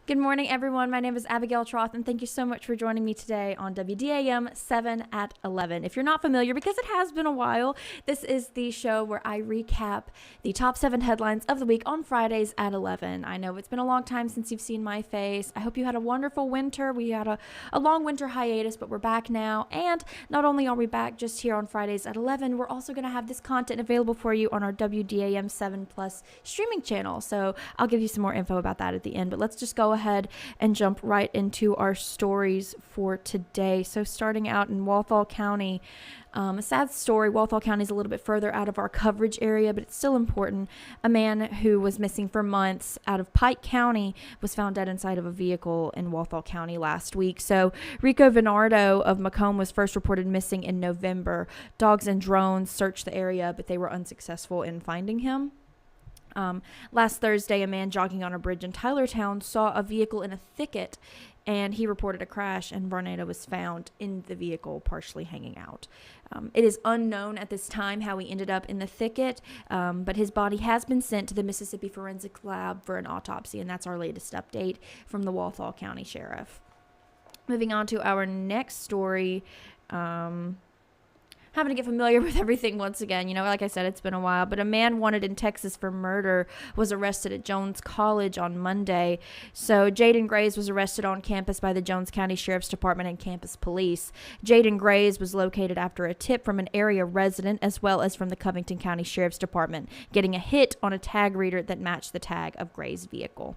Good morning, everyone. My name is Abigail Troth, and thank you so much for joining me today on WDAM 7 at 11. If you're not familiar, because it has been a while, this is the show where I recap the top 7 headlines of the week on Fridays at 11. I know it's been a long time since you've seen my face. I hope you had a wonderful winter. We had a long winter hiatus, but we're back now. And not only are we back just here on Fridays at 11, we're also going to have this content available for you on our WDAM 7 Plus streaming channel. So I'll give you some more info about that at the end, but let's just go ahead and jump right into our stories for today. So starting out in Walthall County, a sad story. Walthall County is a little bit further out of our coverage area, but it's still important. A man who was missing for months out of Pike County was found dead inside of a vehicle in Walthall County last week. So Rico Venardo of Macomb was first reported missing in November. Dogs and drones searched the area, but they were unsuccessful in finding him. Last Thursday, a man jogging on a bridge in Tylertown saw a vehicle in a thicket, and he reported a crash, and Venardo was found in the vehicle, partially hanging out. It is unknown at this time how he ended up in the thicket, but his body has been sent to the Mississippi Forensic Lab for an autopsy, and that's our latest update from the Walthall County Sheriff. Moving on to our next story, having to get familiar with everything once again. Like I said, it's been a while, but a man wanted in Texas for murder was arrested at Jones College on Monday. So Jaden Grays was arrested on campus by the Jones County Sheriff's Department and campus police. Jaden Grays was located after a tip from an area resident as well as from the Covington County Sheriff's Department, getting a hit on a tag reader that matched the tag of Grays' vehicle.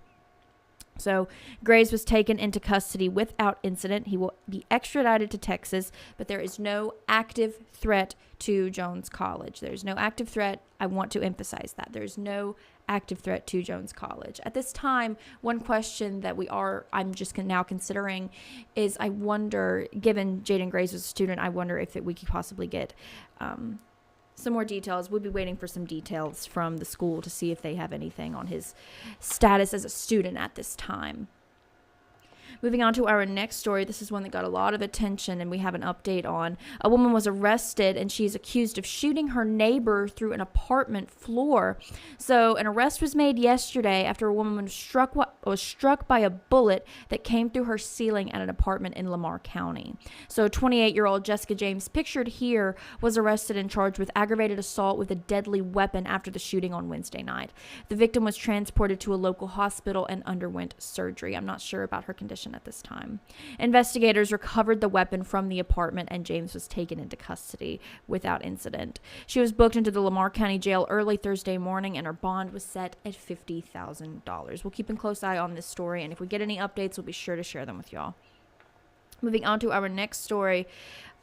So Grays was taken into custody without incident. He will be extradited to Texas, but there is no active threat to Jones College. There's no active threat. I want to emphasize that. There's no active threat to Jones College. At this time, one question that I'm just now considering is, I wonder, given Jaden Grays was a student, I wonder if we could possibly get some more details. We'll be waiting for some details from the school to see if they have anything on his status as a student at this time. Moving on to our next story. This is one that got a lot of attention and we have an update on. A woman was arrested and she's accused of shooting her neighbor through an apartment floor. So an arrest was made yesterday after a woman was struck by a bullet that came through her ceiling at an apartment in Lamar County. So 28-year-old Jessica James, pictured here, was arrested and charged with aggravated assault with a deadly weapon after the shooting on Wednesday night. The victim was transported to a local hospital and underwent surgery. I'm not sure about her condition at this time. Investigators recovered the weapon from the apartment and James was taken into custody without incident. She was booked into the Lamar County Jail early Thursday morning and her bond was set at $50,000. We'll keep a close eye on this story, and if we get any updates, we'll be sure to share them with y'all. Moving on to our next story.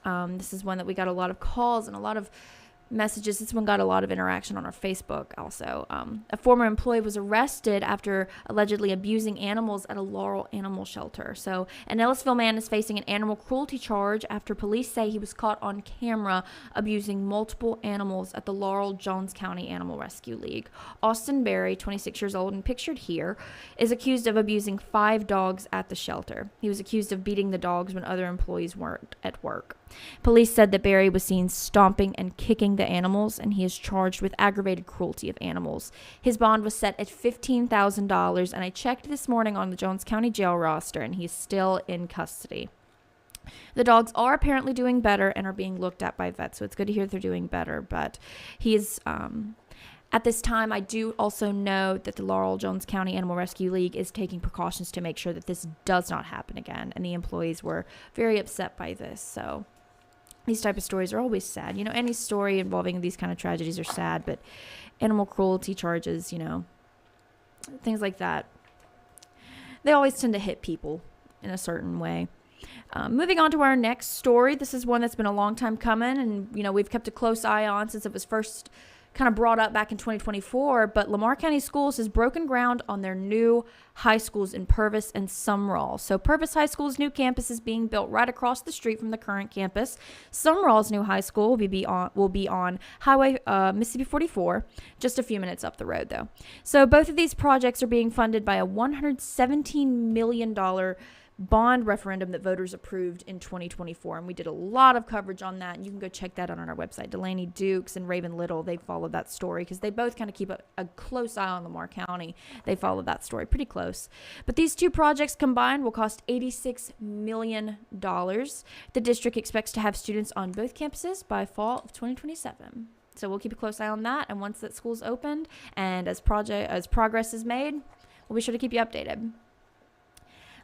This is one that we got a lot of calls and a lot of messages. This one got a lot of interaction on our Facebook also. A former employee was arrested after allegedly abusing animals at a Laurel animal shelter. So an Ellisville man is facing an animal cruelty charge after police say he was caught on camera abusing multiple animals at the Laurel Jones County Animal Rescue League. Austin Berry, 26 years old and pictured here, is accused of abusing 5 dogs at the shelter. He was accused of beating the dogs when other employees weren't at work. Police said that Berry was seen stomping and kicking the animals, and he is charged with aggravated cruelty of animals. His bond was set at $15,000, and I checked this morning on the Jones County Jail roster, and he's still in custody. The dogs are apparently doing better and are being looked at by vets, so it's good to hear they're doing better, but he is... At this time, I do also know that the Laurel Jones County Animal Rescue League is taking precautions to make sure that this does not happen again, and the employees were very upset by this, so... These type of stories are always sad. Any story involving these kind of tragedies are sad, but animal cruelty charges, things like that, they always tend to hit people in a certain way. Moving on to our next story. This is one that's been a long time coming, and, we've kept a close eye on since it was first kind of brought up back in 2024, but Lamar County Schools has broken ground on their new high schools in Purvis and Sumrall. So Purvis High School's new campus is being built right across the street from the current campus. Sumrall's new high school will be on Highway Mississippi 44, just a few minutes up the road though. So both of these projects are being funded by a $117 million bond referendum that voters approved in 2024. And we did a lot of coverage on that. And you can go check that out on our website. Delaney Dukes and Raven Little, they followed that story because they both kind of keep a close eye on Lamar County. They followed that story pretty close. But these two projects combined will cost $86 million. The district expects to have students on both campuses by fall of 2027. So we'll keep a close eye on that. And once that school's opened and as progress is made, we'll be sure to keep you updated.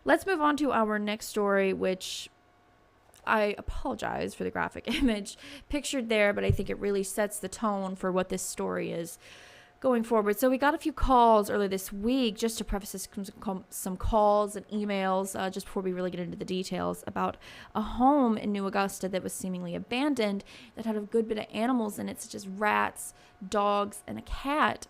Let's move on to our next story, which I apologize for the graphic image pictured there, but I think it really sets the tone for what this story is going forward. So we got a few calls earlier this week, just to preface this, some calls and emails just before we really get into the details about a home in New Augusta that was seemingly abandoned that had a good bit of animals in it, such as rats, dogs, and a cat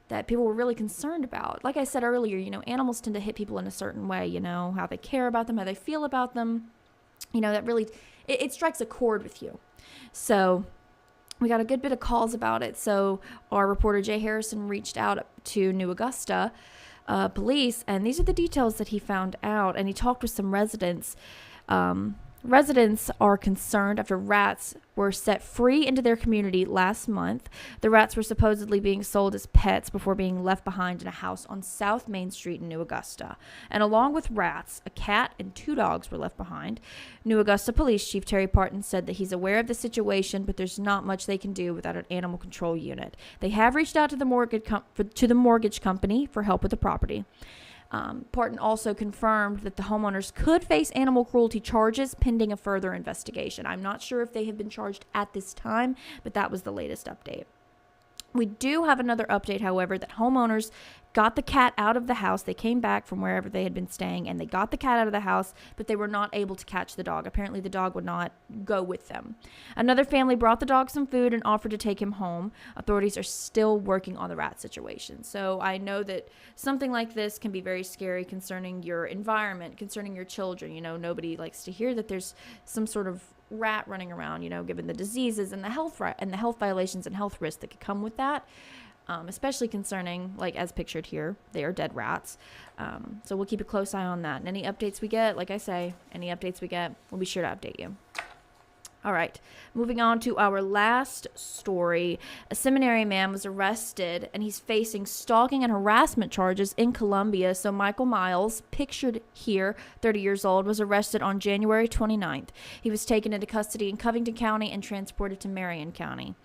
that people were really concerned about. Like I said earlier, animals tend to hit people in a certain way, how they care about them, how they feel about them. That really, it strikes a chord with you. So we got a good bit of calls about it. So our reporter Jay Harrison reached out to New Augusta police, and these are the details that he found out. And he talked with some residents. Residents are concerned after rats were set free into their community last month. The rats were supposedly being sold as pets before being left behind in a house on South Main Street in New Augusta. And along with rats, a cat and 2 dogs were left behind. New Augusta Police Chief Terry Parton said that he's aware of the situation, but there's not much they can do without an animal control unit. They have reached out to the mortgage company for help with the property. Parton also confirmed that the homeowners could face animal cruelty charges pending a further investigation. I'm not sure if they have been charged at this time, but that was the latest update. We do have another update, however, that homeowners got the cat out of the house. They came back from wherever they had been staying, and they got the cat out of the house, but they were not able to catch the dog. Apparently, the dog would not go with them. Another family brought the dog some food and offered to take him home. Authorities are still working on the rat situation. So I know that something like this can be very scary concerning your environment, concerning your children. Nobody likes to hear that there's some sort of rat running around, given the diseases and the health violations and health risks that could come with that, especially concerning, like as pictured here, they are dead rats. So we'll keep a close eye on that. And any updates we get, we'll be sure to update you. All right, moving on to our last story. A seminary man was arrested, and he's facing stalking and harassment charges in Columbia. So Michael Miles, pictured here, 30 years old, was arrested on January 29th. He was taken into custody in Covington County and transported to Marion County.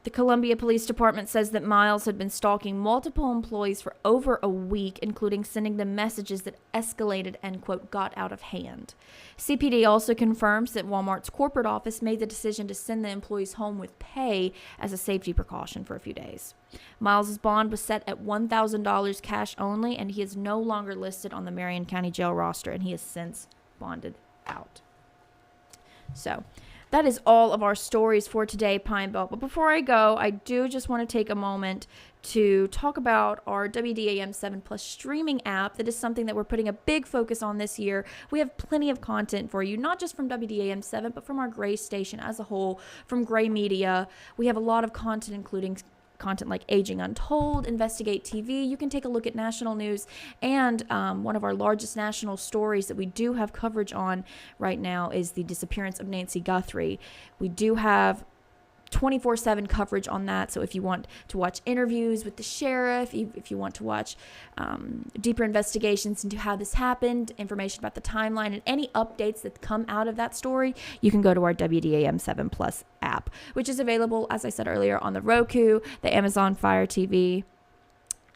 The Columbia Police Department says that Miles had been stalking multiple employees for over a week, including sending them messages that escalated and, quote, got out of hand. CPD also confirms that Walmart's corporate office made the decision to send the employees home with pay as a safety precaution for a few days. Miles' bond was set at $1,000 cash only, and he is no longer listed on the Marion County jail roster, and he has since bonded out. So that is all of our stories for today, Pine Belt. But before I go, I do just want to take a moment to talk about our WDAM 7 Plus streaming app. That is something that we're putting a big focus on this year. We have plenty of content for you, not just from WDAM 7, but from our Gray station as a whole, from Gray Media. We have a lot of content, including content like Aging Untold, Investigate TV. You can take a look at national news, and one of our largest national stories that we do have coverage on right now is the disappearance of Nancy Guthrie. We do have 24/7 coverage on that. So if you want to watch interviews with the sheriff, if you want to watch deeper investigations into how this happened, information about the timeline, and any updates that come out of that story, you can go to our WDAM 7 Plus app, which is available, as I said earlier, on the Roku, the Amazon Fire TV,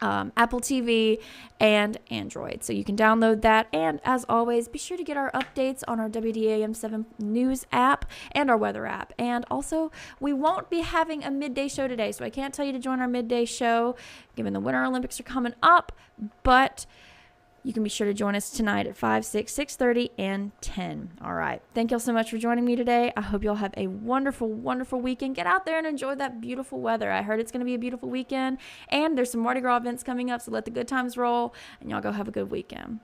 Apple TV, and Android. So you can download that. And as always, be sure to get our updates on our WDAM 7 News app and our weather app. And also, we won't be having a midday show today, so I can't tell you to join our midday show, given the Winter Olympics are coming up. But you can be sure to join us tonight at 5, 6, 6:30, and 10. All right. Thank y'all so much for joining me today. I hope y'all have a wonderful, wonderful weekend. Get out there and enjoy that beautiful weather. I heard it's going to be a beautiful weekend, and there's some Mardi Gras events coming up, so let the good times roll, and y'all go have a good weekend.